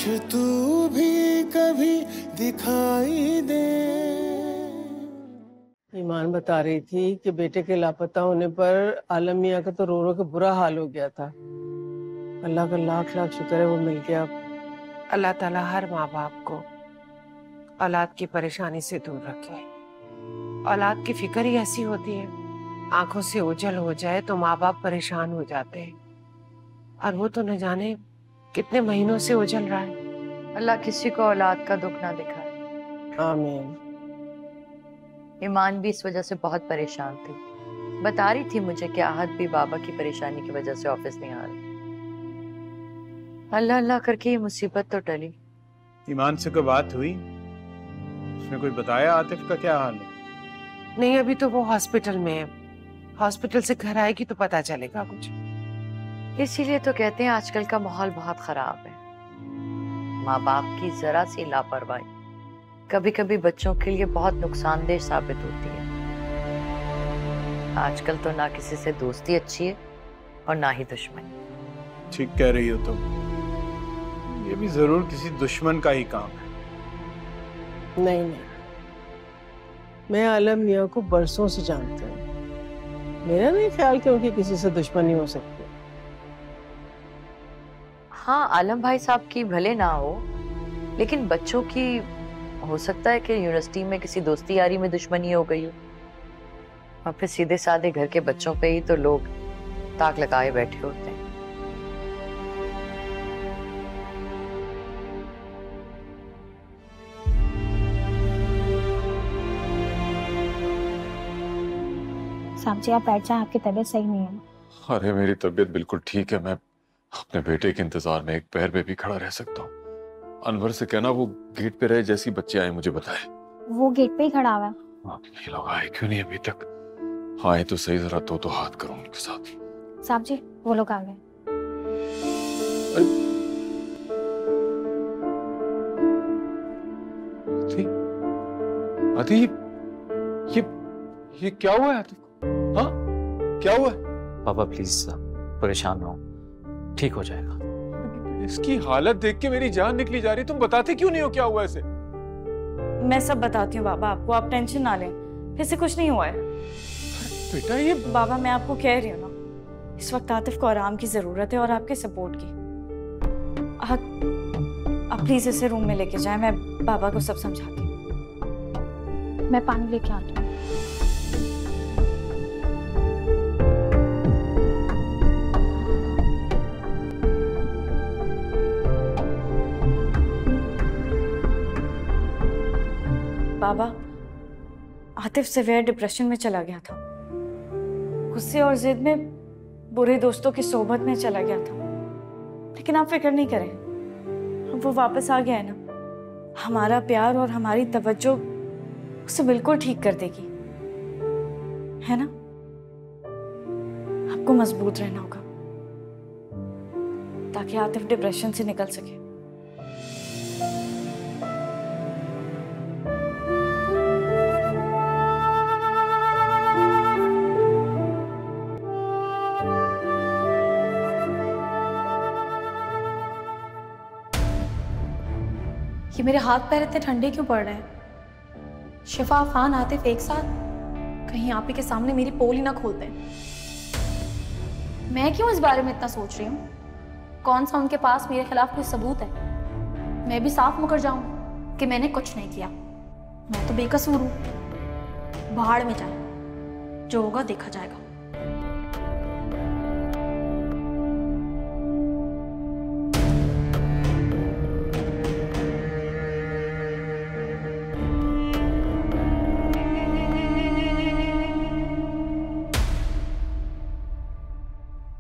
तू भी कभी दिखाई दे। ईमान बता रही थी कि बेटे के लापता होने पर आलम मियाँ का तो रो रो के बुरा हाल हो गया था। अल्लाह का लाख लाख शुक्र है वो मिल गया। अल्लाह ताला हर माँ बाप को औलाद की परेशानी से दूर रखे। औलाद की फिक्र ही ऐसी होती है, आंखों से ओझल हो जाए तो माँ बाप परेशान हो जाते हैं, और वो तो न जाने कितने महीनों से ओझल रहा है। अल्लाह किसी को औलाद का दुख ना दिखाए। आमीन। ईमान भी इस वजह से बहुत परेशान थी, बता रही थी मुझे कि आहत भी बाबा की परेशानी की वजह से ऑफिस नहीं आ रहा। अल्लाह अल्लाह करके ये मुसीबत तो टली। ईमान से कोई बात हुई? उसने कुछ बताया आतिफ का क्या हाल है? नहीं, अभी तो वो हॉस्पिटल में है। हॉस्पिटल से घर आएगी तो पता चलेगा कुछ। इसीलिए तो कहते हैं आजकल का माहौल बहुत खराब है। माँ बाप की जरा सी लापरवाही कभी कभी बच्चों के लिए बहुत नुकसानदेह साबित होती है। आजकल तो ना किसी से दोस्ती अच्छी है और ना ही दुश्मनी। ठीक कह रही हो तुम। ये भी जरूर किसी दुश्मन का ही काम है। नहीं नहीं, मैं आलम मियाँ को बरसों से जानती हूँ। मेरा नहीं ख्याल कि उनकी किसी से दुश्मनी हो सकती। हाँ, आलम भाई साहब की भले ना हो, लेकिन बच्चों की हो सकता है कि यूनिवर्सिटी में किसी दोस्ती यारी में दुश्मनी हो गई हो, और फिर सीधे साधे घर के बच्चों पे ही तो लोग ताक लगाए बैठे होते हैं। साहब जी आप बैठ जाएं, आपकी तबीयत सही नहीं है। अरे मेरी तबीयत बिल्कुल ठीक है। मैं अपने बेटे के इंतजार में एक पैर पे भी खड़ा रह सकता हूँ। अनवर से कहना वो गेट पे रहे, जैसी बच्चे आए मुझे बताए। वो गेट पे ही खड़ा हुआ है। ये लोग आए क्यों नहीं अभी तक? आए तो सही, जरा तो हाथ करूं उनके साथ। साहब जी वो लोग आ गए। आतिफ, ये क्या हुआ है आतिफ? हाँ क्या हुआ है? पापा प्लीज परेशान ना हो, ठीक हो जाएगा। इसकी हालत देख के मेरी जान निकली जा रही। तुम बताते क्यों नहीं हो क्या हुआ इसे? मैं सब बताती हूँ बाबा, आपको आप टेंशन ना लें, फिर से कुछ नहीं हुआ है। बेटा ये बाबा मैं आपको कह रही हूँ ना, इस वक्त आतिफ को आराम की जरूरत है और आपके सपोर्ट की। आप प्लीज इसे रूम में लेके जाएं, मैं बाबा को सब समझाती हूँ। मैं पानी लेके आती हूँ। बाबा आतिफ सिवियर डिप्रेशन में चला गया था, गुस्से और जिद में बुरे दोस्तों की सोबत में चला गया था, लेकिन आप फिक्र नहीं करें, वो वापस आ गया है ना। हमारा प्यार और हमारी तवज्जो उसे बिल्कुल ठीक कर देगी, है ना? आपको मजबूत रहना होगा ताकि आतिफ डिप्रेशन से निकल सके। ये मेरे हाथ पैर इतने ठंडे क्यों पड़ रहे हैं? शिफा अफान आतिफ एक साथ, कहीं आप ही के सामने मेरी पोल ही ना खोलते हैं। मैं क्यों इस बारे में इतना सोच रही हूँ? कौन सा उनके पास मेरे खिलाफ कोई सबूत है? मैं भी साफ मुकर जाऊं कि मैंने कुछ नहीं किया, मैं तो बेकसूर हूं। भाड़ में जाए, जो होगा देखा जाएगा।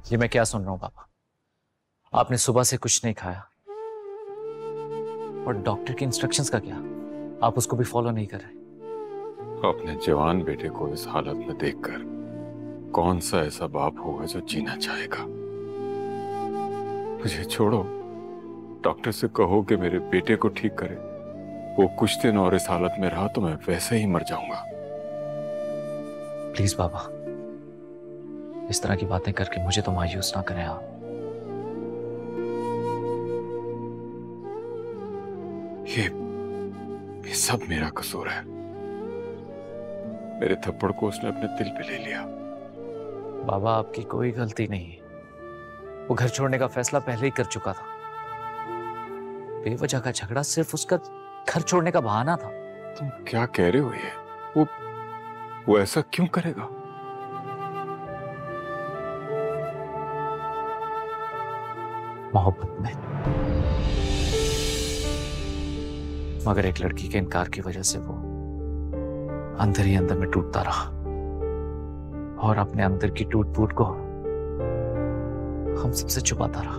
ये मैं क्या सुन रहा हूँ पापा? आपने सुबह से कुछ नहीं खाया, और डॉक्टर के इंस्ट्रक्शंस का क्या? आप उसको भी फॉलो नहीं कर रहे। अपने जवान बेटे को इस हालत में देखकर कौन सा ऐसा बाप होगा जो जीना चाहेगा? मुझे छोड़ो, डॉक्टर से कहो कि मेरे बेटे को ठीक करे। वो कुछ दिन और इस हालत में रहा तो मैं वैसे ही मर जाऊंगा। प्लीज बाबा, इस तरह की बातें करके मुझे तो मायूस ना करें आप। ये सब मेरा कसूर है। मेरे थप्पड़ को उसने अपने दिल पे ले लिया। बाबा आपकी कोई गलती नहीं है। वो घर छोड़ने का फैसला पहले ही कर चुका था। बेवजह का झगड़ा सिर्फ उसका घर छोड़ने का बहाना था। तुम क्या कह रहे हो? ये वो ऐसा क्यों करेगा? मोहब्बत में। मगर एक लड़की के इनकार की वजह से वो अंदर ही अंदर में टूटता रहा और अपने अंदर की टूट फूट को हम सबसे छुपाता रहा।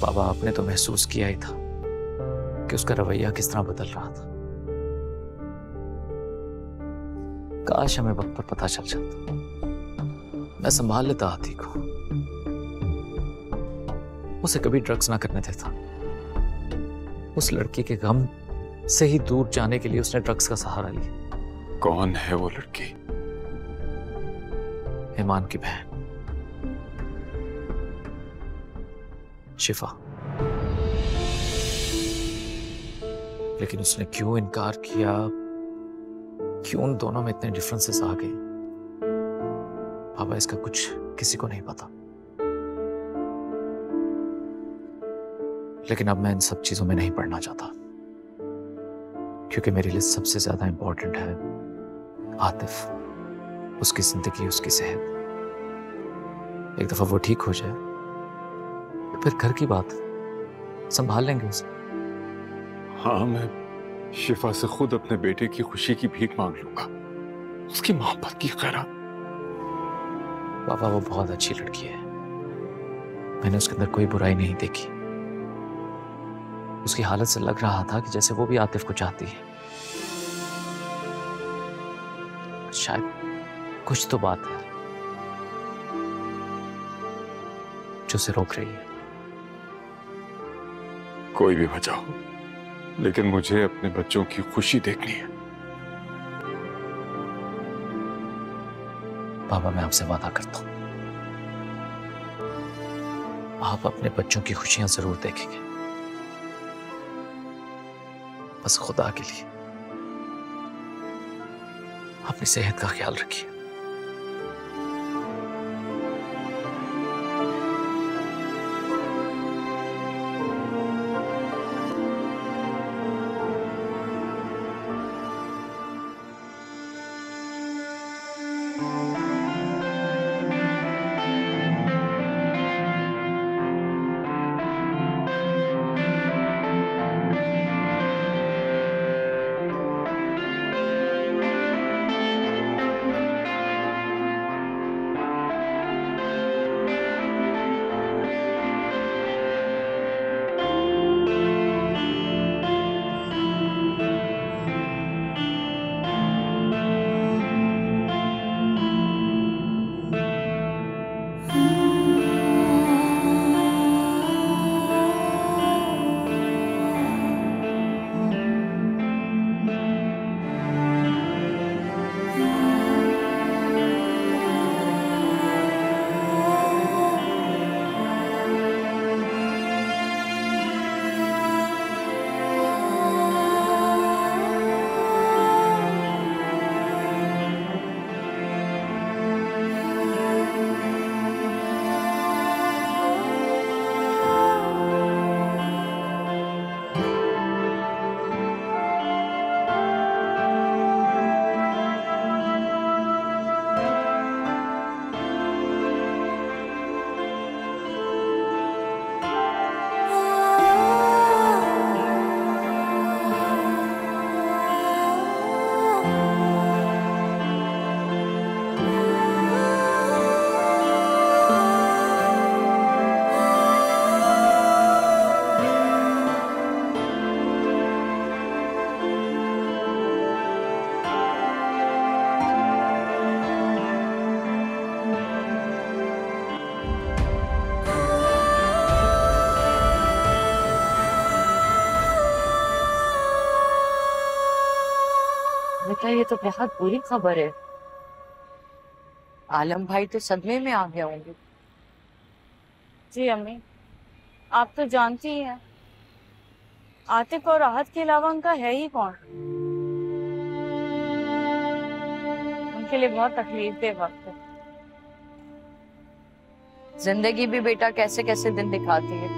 बाबा आपने तो महसूस किया ही था कि उसका रवैया किस तरह बदल रहा था। काश हमें वक्त पर पता चल जाता। मैं संभाल लेता हाथी को, उसे कभी ड्रग्स ना करने देता। उस लड़की के गम से ही दूर जाने के लिए उसने ड्रग्स का सहारा लिया। कौन है वो लड़की? ईमान की बहन शिफा। लेकिन उसने क्यों इनकार किया, क्यों उन दोनों में इतने डिफरेंसेस आ गए, बाबा इसका कुछ किसी को नहीं पता। लेकिन अब मैं इन सब चीजों में नहीं पढ़ना चाहता, क्योंकि मेरे लिए सबसे ज्यादा इंपॉर्टेंट है आतिफ, उसकी जिंदगी, उसकी सेहत। एक दफा वो ठीक हो जाए फिर घर की बात संभाल लेंगे उसे। हाँ, मैं शिफा से खुद अपने बेटे की खुशी की भीख मांग लूंगा, उसकी मोहब्बत की खैरात। बाबा वो बहुत अच्छी लड़की है, मैंने उसके अंदर कोई बुराई नहीं देखी। उसकी हालत से लग रहा था कि जैसे वो भी आतिफ को चाहती है। शायद कुछ तो बात है जो उसे रोक रही है। कोई भी वजह हो, लेकिन मुझे अपने बच्चों की खुशी देखनी है। बाबा मैं आपसे वादा करता हूं, आप अपने बच्चों की खुशियां जरूर देखेंगे। बस खुदा के लिए अपनी सेहत का ख्याल रखिए। बेटा ये तो बहुत बुरी खबर है। आलम भाई तो सदमे में आ गए होंगे। जी अम्मी, आप तो जानती ही हैं आतिफ और राहत के अलावा उनका है ही कौन? उनके लिए बहुत तकलीफदेह वक्त है। जिंदगी भी बेटा कैसे कैसे दिन दिखाती है।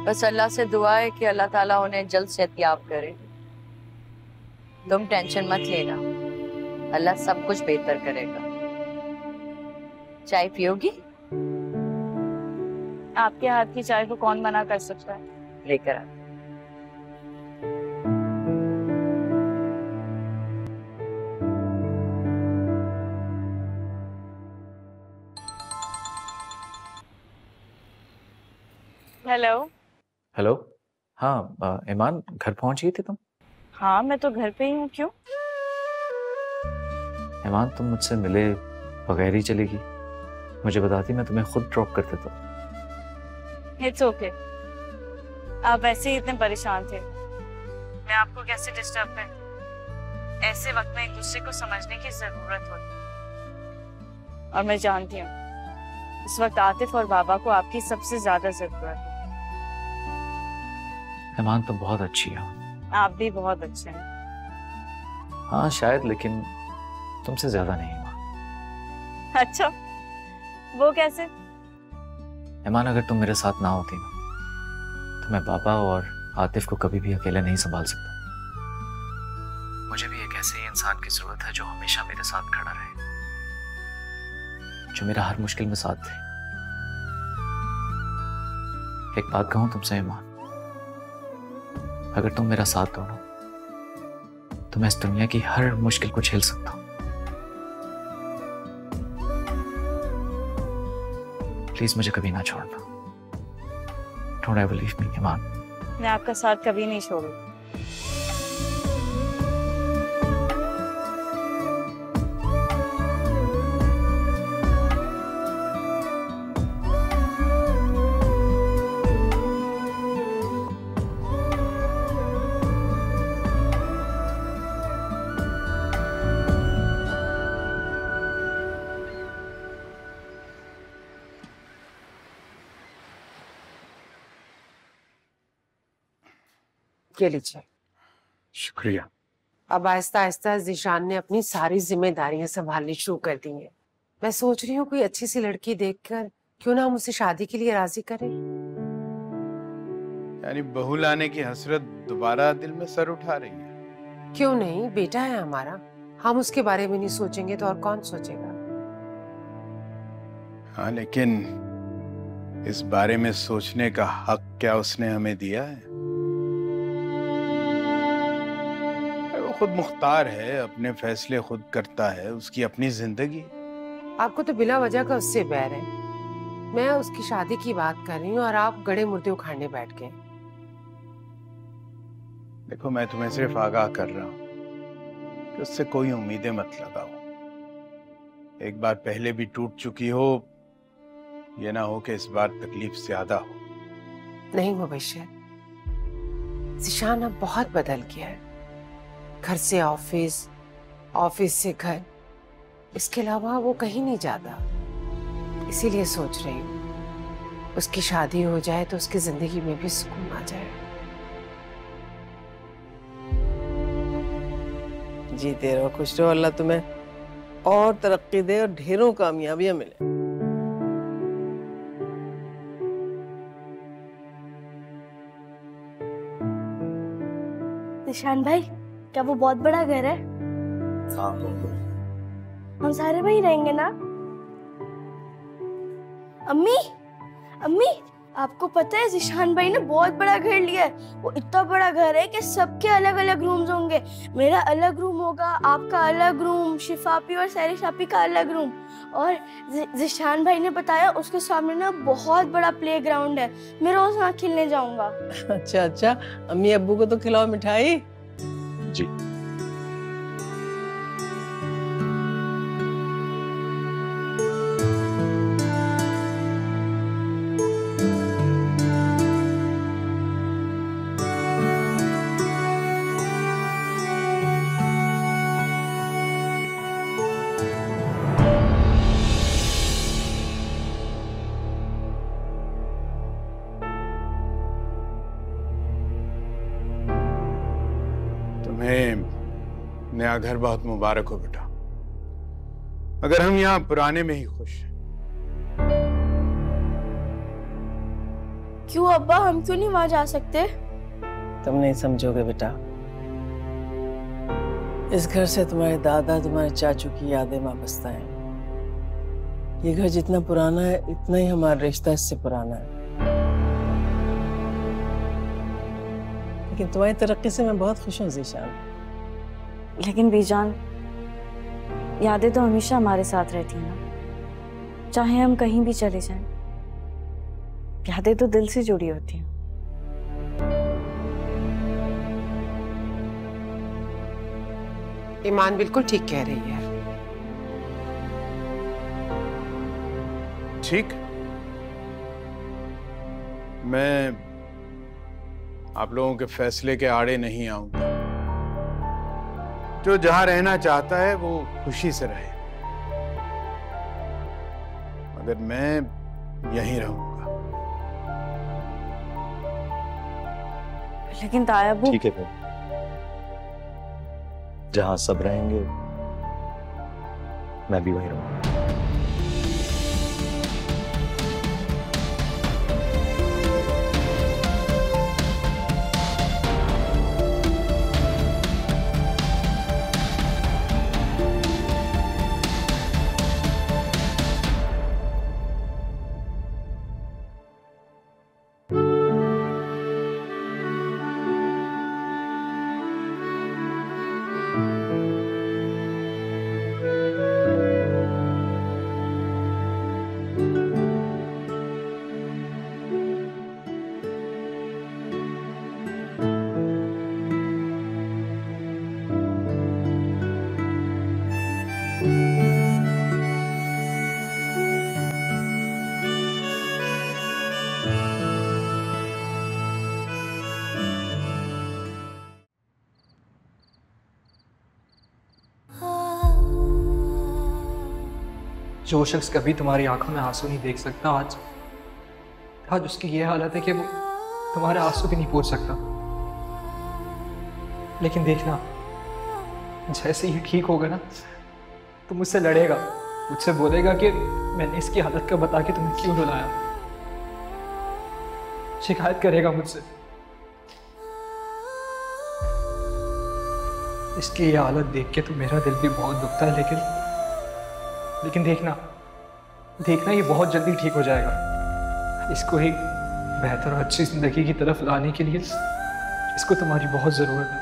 बस अल्लाह से दुआ है कि अल्लाह ताला उन्हें जल्द सेहतयाब करे। तुम टेंशन मत लेना, अल्लाह सब कुछ बेहतर करेगा। चाय पियोगी? आपके हाथ की चाय को कौन मना कर सकता है? लेकर आ। हेलो। हेलो। हाँ ईमान, घर पहुंच गई थी तुम? हाँ मैं तो घर पे ही हूँ। क्यों? ईमान तुम मुझसे मिले बगैर ही चली गई। मुझे बताती मैं तुम्हें खुद ड्रॉप कर देता। It's okay. आप वैसे ही इतने परेशान थे, मैं आपको कैसे डिस्टर्ब कर। ऐसे वक्त में एक दूसरे को समझने की जरूरत होती, और मैं जानती हूँ इस वक्त आतिफ और बाबा को आपकी सबसे ज्यादा जरूरत है। ईमान तुम बहुत अच्छी हो। आप भी बहुत अच्छे हैं। हाँ शायद, लेकिन तुमसे ज्यादा नहीं ईमान। अच्छा, वो कैसे? ईमान अगर तुम मेरे साथ ना होती ना तो मैं बाबा और आतिफ को कभी भी अकेले नहीं संभाल सकता। मुझे भी एक ऐसे ही इंसान की जरूरत है जो हमेशा मेरे साथ खड़ा रहे, जो मेरा हर मुश्किल में साथ दे। एक बात कहूं तुमसे ईमान, अगर तुम मेरा साथ दो ना तो मैं इस दुनिया की हर मुश्किल को झेल सकता हूं। प्लीज मुझे कभी ना छोड़ना। Don't ever leave me, ईमान। मैं आपका साथ कभी नहीं छोड़ूंगी। ये लीजिए। शुक्रिया। अब आहिस्ता आहिस्ता ज़ीशान ने अपनी सारी जिम्मेदारियां संभालनी शुरू कर दी हैं। मैं सोच रही हूँ कोई अच्छी सी लड़की देखकर क्यों ना हम उसे शादी के लिए राजी करें। यानी बहू लाने की हसरत दोबारा दिल में सर उठा रही है? क्यों नहीं, बेटा है हमारा। हम उसके बारे में नहीं सोचेंगे तो और कौन सोचेगा। हाँ, लेकिन इस बारे में सोचने का हक क्या उसने हमें दिया है? वो खुद मुख्तार है, अपने फैसले खुद करता है, उसकी अपनी जिंदगी। आपको तो बिला वजह का उससे बैर है। मैं उसकी शादी की बात कर रही हूँ और आप गड़े मुर्दे उखाड़ने बैठ गए। देखो, मैं तुम्हें सिर्फ आगाह कर रहा हूँ कि उससे कोई उम्मीदें मत लगाओ। एक बार पहले भी टूट चुकी हो, ये ना हो कि इस बार तकलीफ ज्यादा हो। नहीं मुबश्शिर, ज़ीशान अब बहुत बदल गया है। घर से ऑफिस, ऑफिस से घर, इसके अलावा वो कहीं नहीं जाता। इसीलिए सोच रही हूँ उसकी शादी हो जाए तो उसकी जिंदगी में भी सुकून आ जाए। जीते रहो, खुश रहो, अल्लाह तुम्हें और तरक्की दे और ढेरों कामयाबियां मिले। निशान भाई, क्या वो बहुत बड़ा घर है? हाँ, हम सारे वहीं रहेंगे ना? अम्मी, अम्मी, आपको पता है ज़ीशान भाई ने बहुत बड़ा घर लिया है। वो इतना बड़ा घर है कि सबके अलग अलग रूम्स होंगे। मेरा अलग रूम होगा, आपका अलग रूम, शिफापी और सैरी शापी का अलग रूम। और ज़ीशान भाई ने बताया उसके सामने ना बहुत बड़ा प्लेग्राउंड है। मैं रोज वहाँ खेलने जाऊंगा। अच्छा अच्छा, अम्मी अब्बू को तो खिलाओ मिठाई। जी। नया घर बहुत मुबारक हो बेटा, मगर हम यहाँ पुराने में ही खुश हैं। क्यों अब्बा, हम क्यों नहीं वहां जा सकते? तुम नहीं समझोगे बेटा, इस घर से तुम्हारे दादा तुम्हारे चाचू की यादें वाबस्ता हैं। ये घर जितना पुराना है इतना ही हमारा रिश्ता इससे पुराना है। लेकिन तुम्हारी तरक्की से मैं बहुत खुश हूँ ज़ीशान। लेकिन बीजान, यादें तो हमेशा हमारे साथ रहती हैं ना, चाहे हम कहीं भी चले जाएं। यादें तो दिल से जुड़ी होती हैं। ईमान बिल्कुल ठीक कह रही है। ठीक, मैं आप लोगों के फैसले के आड़े नहीं आऊंगा। जो जहां रहना चाहता है वो खुशी से रहे, मगर मैं यहीं रहूंगा। लेकिन तायाबू, ठीक है फिर, जहां सब रहेंगे मैं भी वहीं रहूंगा। जो शख्स कभी तुम्हारी आंखों में आंसू नहीं देख सकता, आज उसकी ये हालत है कि वो तुम्हारे आंसू भी नहीं पोंछ सकता। लेकिन देखना, जैसे ही ठीक होगा ना, तो मुझसे लड़ेगा, मुझसे बोलेगा कि मैंने इसकी हालत का बता के तुम्हें क्यों रुलाया। शिकायत करेगा मुझसे। इसकी ये हालत देख के तो मेरा दिल भी बहुत दुखता है, लेकिन देखना ये बहुत जल्दी ठीक हो जाएगा। इसको एक बेहतर और अच्छी जिंदगी की तरफ लाने के लिए इसको तुम्हारी बहुत जरूरत है।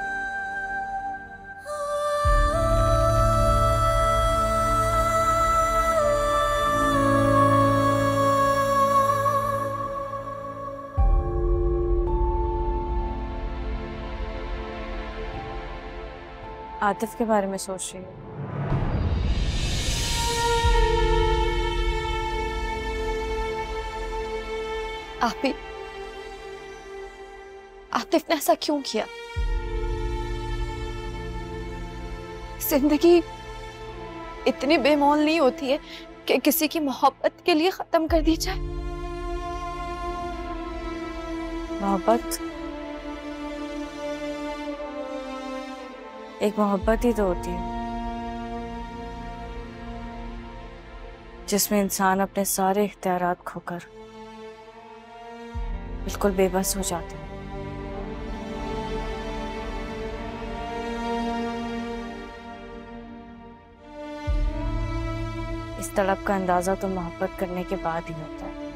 आतिफ के बारे में सोच रही हूँ। आतिफ ने ऐसा क्यों किया? जिंदगी इतनी बेमौल नहीं होती है कि किसी की मोहब्बत के लिए खत्म कर दी जाए। मोहब्बत एक मोहब्बत ही तो होती है जिसमें इंसान अपने सारे इख्तियारात खोकर बिल्कुल बेबस हो जाते हैं। इस तड़प का अंदाजा तो मोहब्बत करने के बाद ही होता है।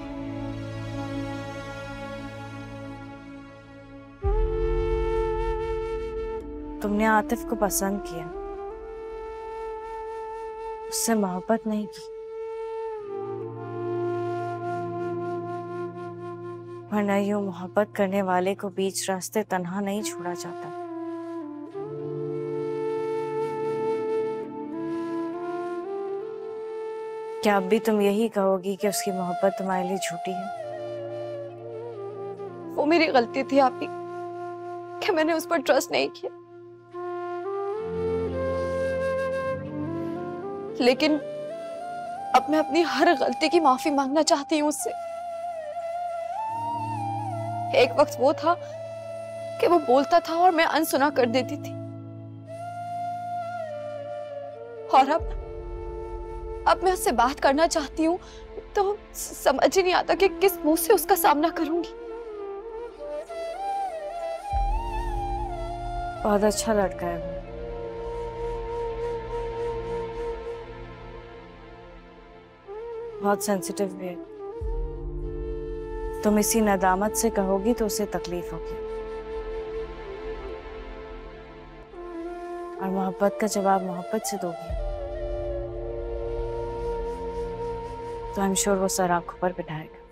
तुमने आतिफ को पसंद किया, उससे मोहब्बत नहीं की, वरना यूं मोहब्बत करने वाले को बीच रास्ते तन्हा नहीं छोड़ा जाता। क्या अब भी तुम यही कहोगी कि उसकी मोहब्बत तुम्हारे लिए झूठी है? वो मेरी गलती थी आपी कि मैंने उस पर ट्रस्ट नहीं किया, लेकिन अब मैं अपनी हर गलती की माफी मांगना चाहती हूँ उससे। एक वक्त वो था कि वो बोलता था और मैं अनसुना कर देती थी, और अब मैं उससे बात करना चाहती हूँ तो समझ ही नहीं आता कि किस मुंह से उसका सामना करूंगी। बहुत अच्छा लड़का है वो। बहुत सेंसिटिव भी है। तुम इसी नदामत से कहोगी तो उसे तकलीफ होगी, और मोहब्बत का जवाब मोहब्बत से दोगी तो आई एम श्योर वो सर आंखों पर बिठाएगा।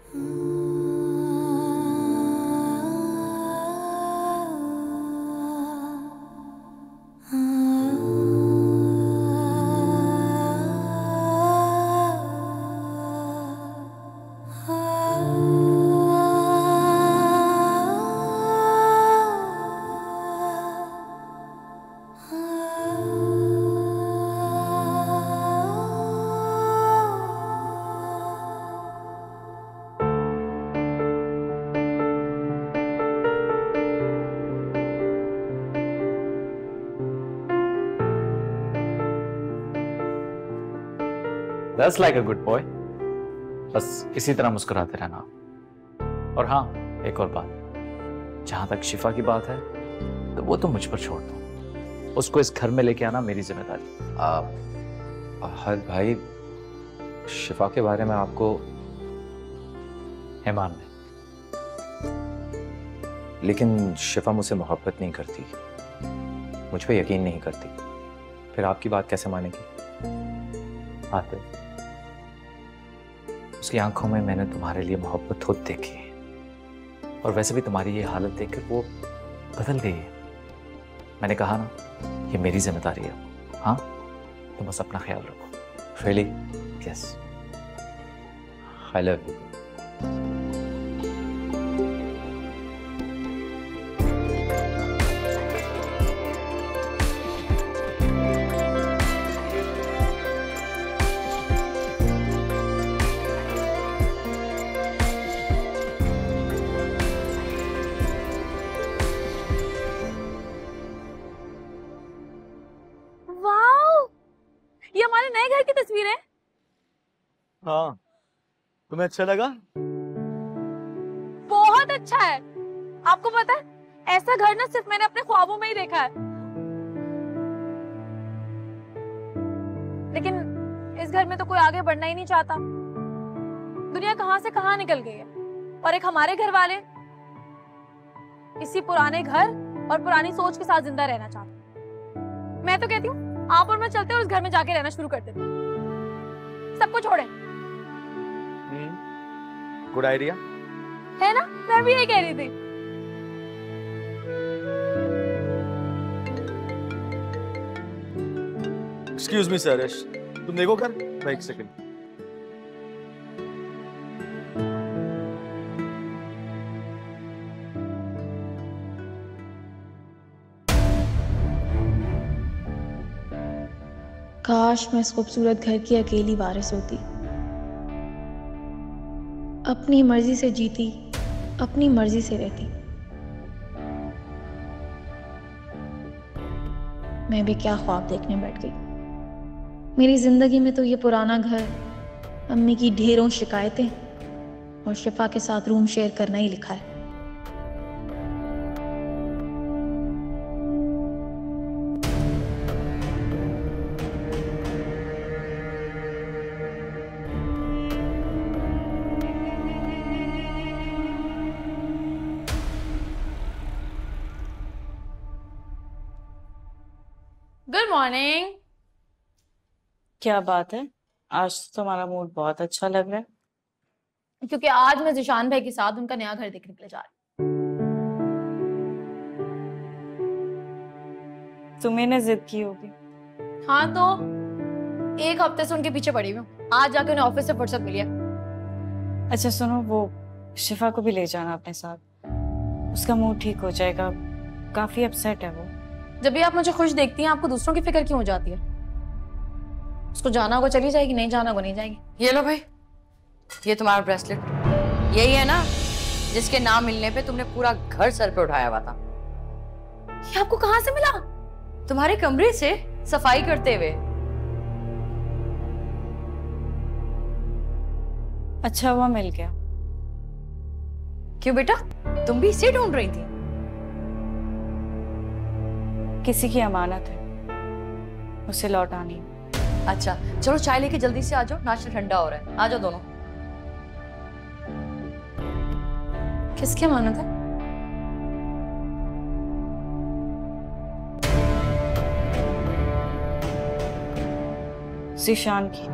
That's like a good boy. बस इसी तरह मुस्कुराते रहना। और हाँ, एक और बात, जहां तक शिफा की बात है तो वो तो मुझ पर छोड़ दो। उसको इस घर में लेके आना मेरी जिम्मेदारी। हद भाई, शिफा के बारे में आपको ईमान ने, लेकिन शिफा मुझसे मोहब्बत नहीं करती, मुझ पे यकीन नहीं करती, फिर आपकी बात कैसे मानेगी? आते उसकी आंखों में मैंने तुम्हारे लिए मोहब्बत खुद देखी है, और वैसे भी तुम्हारी ये हालत देखकर वो बदल गई है। मैंने कहा ना, ये मेरी जिम्मेदारी है। हाँ, तुम बस अपना ख्याल रखो। Really? Yes. I love you. ये हमारे नए घर की तस्वीर है। हाँ, तुम्हें अच्छा लगा? बहुत अच्छा है। आपको पता है, ऐसा घर ना सिर्फ मैंने अपने ख्वाबों में ही देखा है। लेकिन इस घर में तो कोई आगे बढ़ना ही नहीं चाहता। दुनिया कहां से कहां निकल गई है, और एक हमारे घर वाले इसी पुराने घर और पुरानी सोच के साथ जिंदा रहना चाहते। मैं तो कहती हूँ आप और मैं चलते हैं और उस घर में जाके रहना शुरू कर देते हैं। सबको छोड़े। गुड आइडिया है ना? मैं भी यही कह रही थी। एक्सक्यूज मी सरेश, तुम देखो कर, मैं एक सेकंड। काश मैं इस खूबसूरत घर की अकेली वारिस होती, अपनी मर्जी से जीती, अपनी मर्जी से रहती। मैं भी क्या ख्वाब देखने बैठ गई। मेरी जिंदगी में तो ये पुराना घर, अम्मी की ढेरों शिकायतें और शिफा के साथ रूम शेयर करना ही लिखा है। Good morning. क्या बात है, आज तो तुम्हारा मूड बहुत अच्छा लग रहा है। क्योंकि आज मैं जिशान भाई के साथ उनका नया घर देखने के लिए जा रही हूँ। तुम्हें ने जिद की होगी। हाँ, तो एक हफ्ते से उनके पीछे पड़ी हुई हूँ। आज जाके उन्हें ऑफिस से फुर्सत मिली है। अच्छा सुनो, वो शिफा को भी ले जाना अपने साथ, उसका मूड ठीक हो जाएगा। काफी अपसेट है वो। जब भी आप मुझे खुश देखती हैं, आपको दूसरों की फिक्र क्यों हो जाती है? उसको जाना होगा चली जाएगी, नहीं जाना होगा नहीं जाएगी। ये लो भाई, ये तुम्हारा ब्रेसलेट यही है ना जिसके ना मिलने पे तुमने पूरा घर सर पे उठाया हुआ था? ये आपको कहाँ से मिला? तुम्हारे कमरे से सफाई करते हुए। अच्छा हुआ मिल गया। क्यों बेटा, तुम भी इसे ढूंढ रही थी? किसी की अमानत है, उसे लौटानी। अच्छा चलो चाय लेके जल्दी से आ जाओ, नाश्ता ठंडा हो रहा है। आ जाओ दोनों। किसकी अमानत है? ज़ीशान की।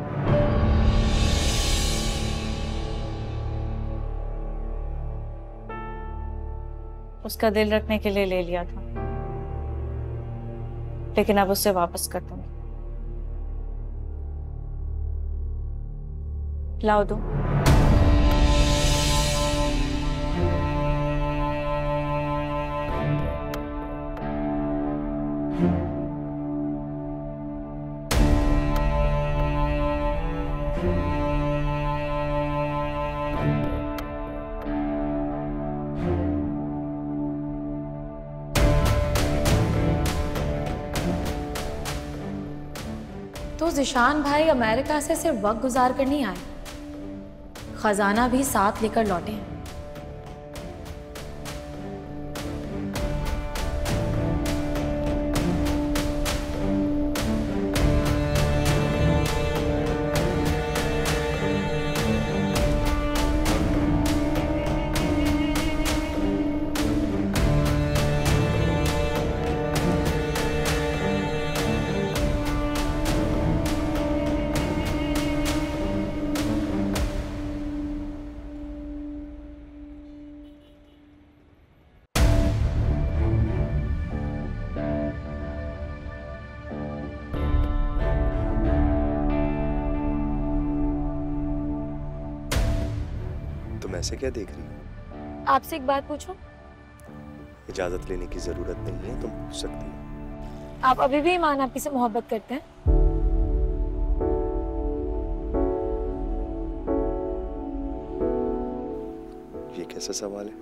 उसका दिल रखने के लिए ले लिया था, लेकिन अब उसे वापस कर दूंगी। लाओ दो। तो ज़ीशान भाई अमेरिका से सिर्फ वक्त गुजार कर नहीं आए, खजाना भी साथ लेकर लौटे हैं। तुम ऐसे क्या देख रही हो? आपसे एक बात पूछूं? इजाजत लेने की जरूरत नहीं है, तुम पूछ सकती हो। आप अभी भी ईमान आपी से मोहब्बत करते हैं? ये कैसा सवाल है?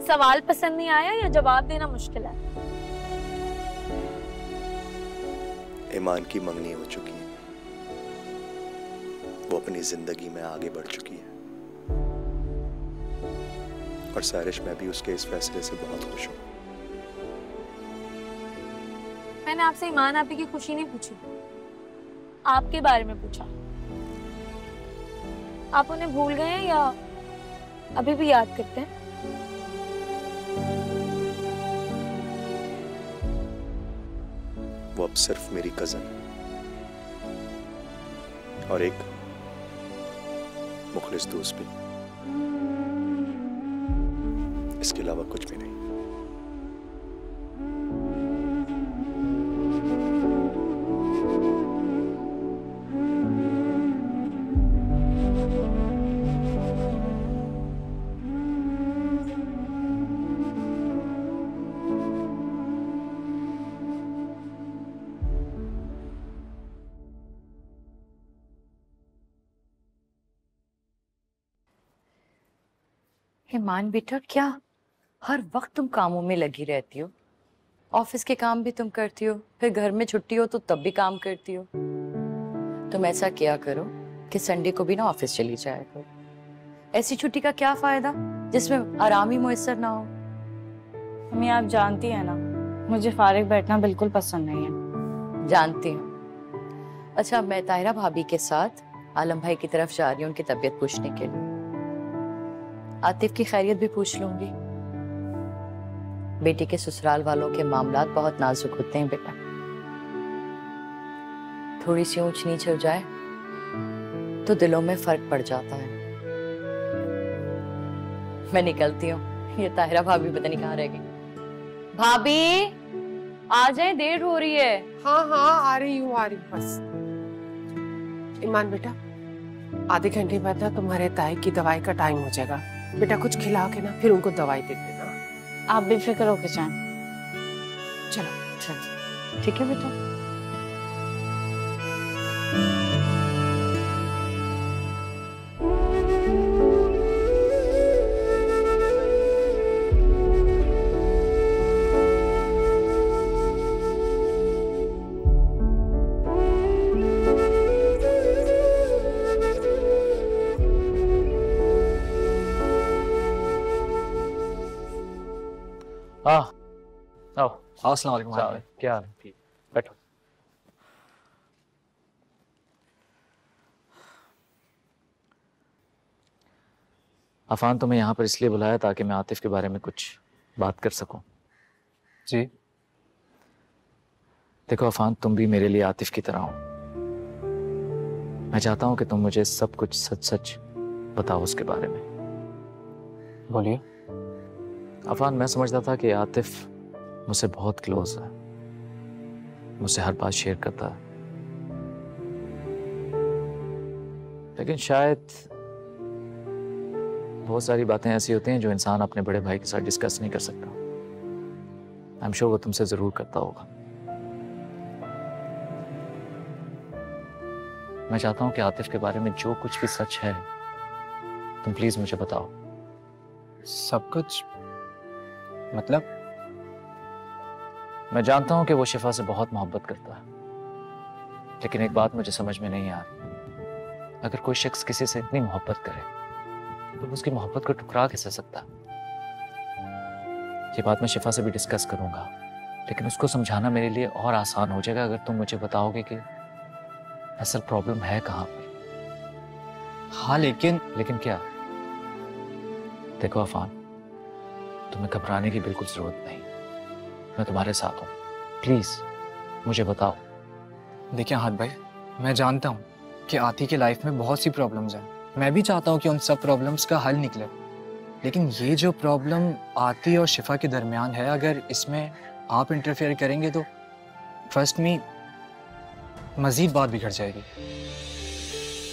सवाल पसंद नहीं आया या जवाब देना मुश्किल है? ईमान की मंगनी हो चुकी है, वो अपनी जिंदगी में आगे बढ़ चुकी है, और सारिश मैं भी उसके इस फैसले से बहुत खुश हूँ। मैंने आपसे ईमान आपी की खुशी नहीं पूछी, आपके बारे में पूछा। आप उन्हें भूल गए हैं या अभी भी याद करते हैं? वो अब सिर्फ मेरी कजन और एक मुखलिस दोस्त भी, इसके अलावा कुछ भी नहीं। ईमान बेटा, क्या हर वक्त तुम कामों में लगी रहती हो? ऑफिस के काम भी तुम करती हो, फिर घर में छुट्टी हो तो तब भी काम करती हो। तुम ऐसा किया करो कि संडे को भी ना ऑफिस चली जाया करो। ऐसी छुट्टी का क्या फायदा जिसमें आराम ही मुयस्सर ना हो। मम्मी आप जानती है ना, मुझे फारिग बैठना बिल्कुल पसंद नहीं है। जानती हूँ। अच्छा, मैं ताहिरा भाभी के साथ आलम भाई की तरफ जा रही हूँ उनकी तबीयत पूछने के लिए। आतिफ की खैरियत भी पूछ लूंगी। बेटी के ससुराल वालों के मामलात बहुत नाजुक होते हैं बेटा, थोड़ी सी ऊंच नीच हो जाए तो दिलों में फर्क पड़ जाता है। मैं निकलती हूँ, ये ताहिरा भाभी पता नहीं कहाँ रह गई। भाभी आ जाए, देर हो रही है। हाँ हाँ आ रही हूँ बस। ईमान बेटा, आधे घंटे बाद ना तुम्हारे ताई की दवाई का टाइम हो जाएगा। बेटा कुछ खिला के ना फिर उनको दवाई दे देना। आप बेफिक्र होके जाएं। चलो चलो ठीक है बेटा। हाँ आओ। अस्सलाम वालेकुम भाई। क्या हाल है? बैठो। अफान, तुम्हें यहाँ पर इसलिए बुलाया ताकि मैं आतिफ के बारे में कुछ बात कर सकूं। जी। देखो अफान, तुम भी मेरे लिए आतिफ की तरह हो। मैं चाहता हूं कि तुम मुझे सब कुछ सच सच बताओ उसके बारे में। बोलिए। अफान, मैं समझता था कि आतिफ मुझसे बहुत क्लोज है, मुझसे हर बात शेयर करता है, लेकिन शायद बहुत सारी बातें ऐसी होती हैं जो इंसान अपने बड़े भाई के साथ डिस्कस नहीं कर सकता। आई एम श्योर वो तुमसे जरूर करता होगा। मैं चाहता हूं कि आतिफ के बारे में जो कुछ भी सच है तुम प्लीज मुझे बताओ। सब कुछ? मतलब? मैं जानता हूं कि वो शिफा से बहुत मोहब्बत करता है, लेकिन एक बात मुझे समझ में नहीं आ रही। अगर कोई शख्स किसी से इतनी मोहब्बत करे तो उसकी मोहब्बत को टुकरा कैसे सकता? ये बात मैं शिफा से भी डिस्कस करूंगा, लेकिन उसको समझाना मेरे लिए और आसान हो जाएगा अगर तुम मुझे बताओगे कि असल प्रॉब्लम है कहां पर। हाँ लेकिन क्या? देखो अफान, तुम्हें घबराने की बिल्कुल जरूरत नहीं, मैं तुम्हारे साथ हूं। प्लीज मुझे बताओ। देखिए हाथ भाई, मैं जानता हूँ कि आती के लाइफ में बहुत सी प्रॉब्लम्स हैं। मैं भी चाहता हूँ कि उन सब प्रॉब्लम्स का हल निकले, लेकिन ये जो प्रॉब्लम आती और शिफा के दरमियान है, अगर इसमें आप इंटरफेयर करेंगे तो ट्रस्ट मी मजीद बात बिगड़ जाएगी।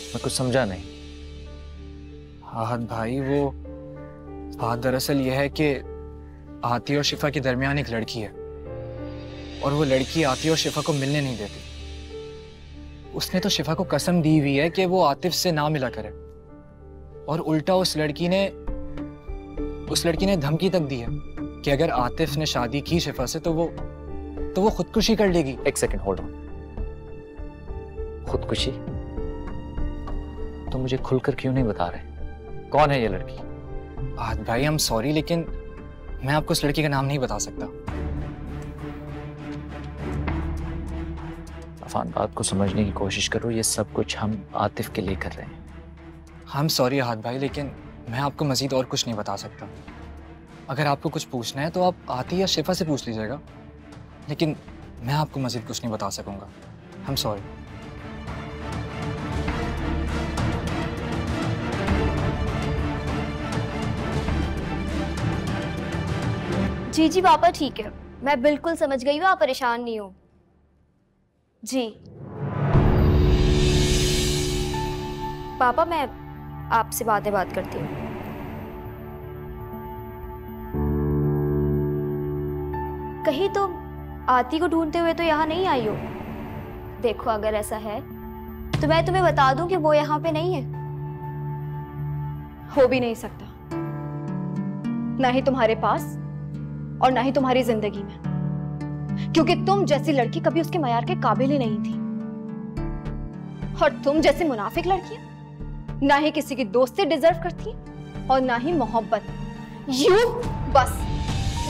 मैं कुछ समझा नहीं। हाथ भाई, वो बात दरअसल ये है कि आती और शिफा के दरमियान एक लड़की है और वो लड़की आती और शिफा को मिलने नहीं देती। उसने तो शिफा को कसम दी हुई है कि वो आतिफ से ना मिला करे, और उल्टा उस लड़की ने धमकी तक दी है कि अगर आतिफ ने शादी की शिफा से तो वो खुदकुशी कर लेगी। एक सेकंड होल्ड ऑन। खुदकुशी? तुम मुझे खुलकर क्यों नहीं बता रहे? कौन है ये लड़की? आद भाई, आई एम सॉरी, लेकिन मैं आपको उस लड़की का नाम नहीं बता सकता। अफान, बात को समझने की कोशिश करो। ये सब कुछ हम आतिफ के लिए कर रहे हैं। हम सॉरी हाथ भाई, लेकिन मैं आपको मजीद और कुछ नहीं बता सकता। अगर आपको कुछ पूछना है तो आप आती या शिफा से पूछ लीजिएगा, लेकिन मैं आपको मजीद कुछ नहीं बता सकूंगा। हम सॉरी। जी जी पापा ठीक है, मैं बिल्कुल समझ गई हूँ, आप परेशान नहीं हो जी। पापा मैं आपसे बात करती हूँ। कहीं तो आती को ढूंढते हुए तो यहाँ नहीं आई हो। देखो अगर ऐसा है तो मैं तुम्हें बता दूं कि वो यहाँ पे नहीं है। हो भी नहीं सकता, ना ही तुम्हारे पास और ना ही तुम्हारी जिंदगी में, क्योंकि तुम जैसी लड़की कभी उसके मयार के काबिल ही नहीं थी। और तुम जैसी मुनाफिक लड़कियां ना ही किसी की दोस्ती डिजर्व करती और ना ही मोहब्बत। यू बस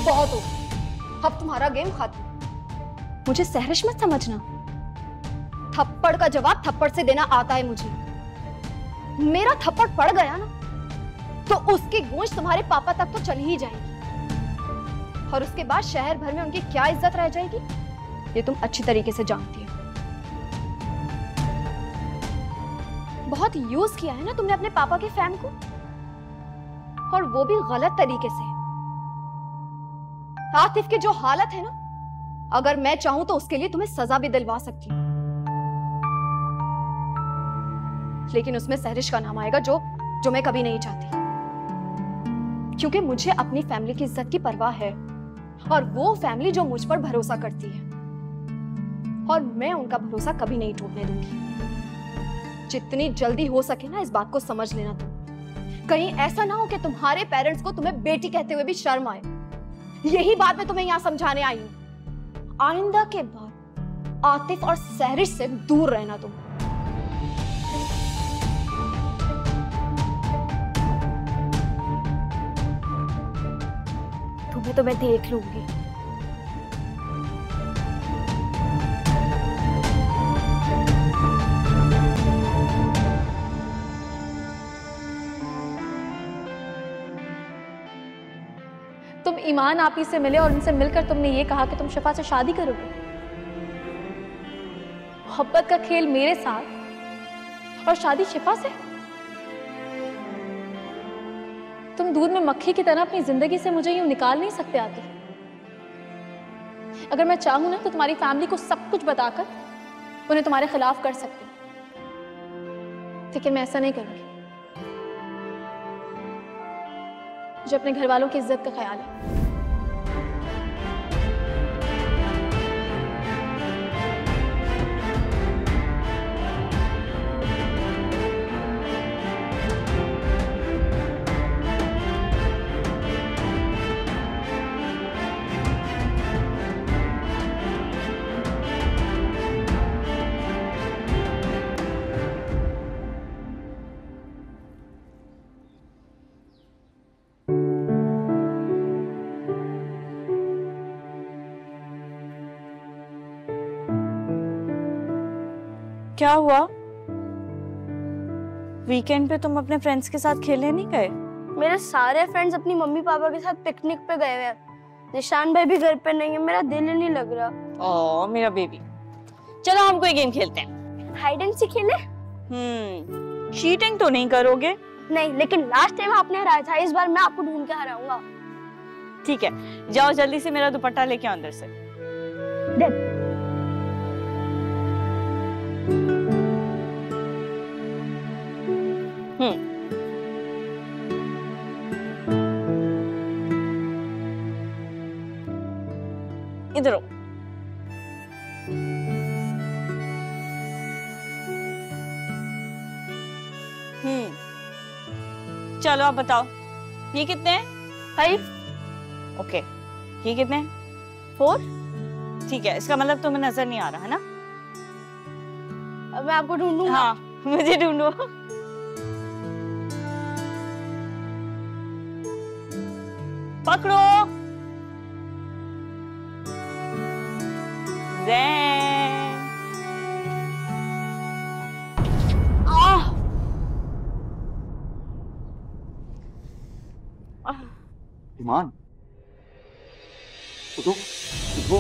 बहुत हो, अब तुम्हारा गेम खत्म। मुझे सहरिश मत समझना, थप्पड़ का जवाब थप्पड़ से देना आता है मुझे। मेरा थप्पड़ पड़ गया ना तो उसकी गूंज तुम्हारे पापा तक तो चली ही जाएगी, और उसके बाद शहर भर में उनकी क्या इज्जत रह जाएगी ये तुम अच्छी तरीके से जानती हो। बहुत यूज किया है ना तुमने अपने पापा के फैम को, और वो भी गलत तरीके से। आतिफ की जो हालत है ना, अगर मैं चाहूं तो उसके लिए तुम्हें सजा भी दिलवा सकती हूँ, लेकिन उसमें सहरिश का नाम आएगा जो मैं कभी नहीं चाहती, क्योंकि मुझे अपनी फैमिली की इज्जत की परवाह है, और वो फैमिली जो मुझ पर भरोसा करती है, और मैं उनका भरोसा कभी नहीं टूटने दूंगी। जितनी जल्दी हो सके ना इस बात को समझ लेना तुम। कहीं ऐसा ना हो कि तुम्हारे पेरेंट्स को तुम्हें बेटी कहते हुए भी शर्म आए। यही बात मैं तुम्हें यहाँ समझाने आई हूँ। आइंदा के बाद आतिफ और सहरिश से दूर रहना तुम। तुम्हें तो मैं देख लूंगी। तुम ईमान आपी से मिले और उनसे मिलकर तुमने ये कहा कि तुम शिफा से शादी करोगे। मोहब्बत का खेल मेरे साथ और शादी शिफा से? तुम दूध में मक्खी की तरह अपनी जिंदगी से मुझे यूं निकाल नहीं सकते आते। अगर मैं चाहूं ना तो तुम्हारी फैमिली को सब कुछ बताकर उन्हें तुम्हारे खिलाफ कर सकती हूं, लेकिन मैं ऐसा नहीं करूंगी। मुझे अपने घर वालों की इज्जत का ख्याल है। क्या हुआ? वीकेंड पे तुम अपने फ्रेंड्स के साथ खेलने नहीं गए? मेरे सारे फ्रेंड्स अपनी मम्मी पापा के साथ पिकनिक पे गए हुए हैं। निशान भाई भी घर पे नहीं है, मेरा दिल ही नहीं लग रहा। ओह मेरा बेबी, चलो हम कोई गेम खेलते हैं। हाइड एंड सीक खेले? चीटिंग तो नहीं करोगे? नहीं, लेकिन लास्ट टाइम आपने हराया था, इस बार मैं आपको ढूंढ के हराऊंगा। ठीक है, जाओ जल्दी से मेरा दुपट्टा लेके आओ अंदर से। इधर हो। चलो आप बताओ, ये कितने हैं? 5। ओके, ये कितने हैं? 4। ठीक है, इसका मतलब तुम्हें नजर नहीं आ रहा है ना? अब मैं आपको ढूंढूंगा। हाँ, मुझे ढूंढो। पकड़ो। ईमान, उठो, उठो।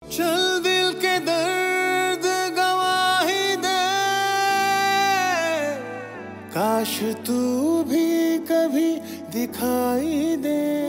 चल दिल के दर्द गवाही दे, काश तू भी कभी दिखाई दे।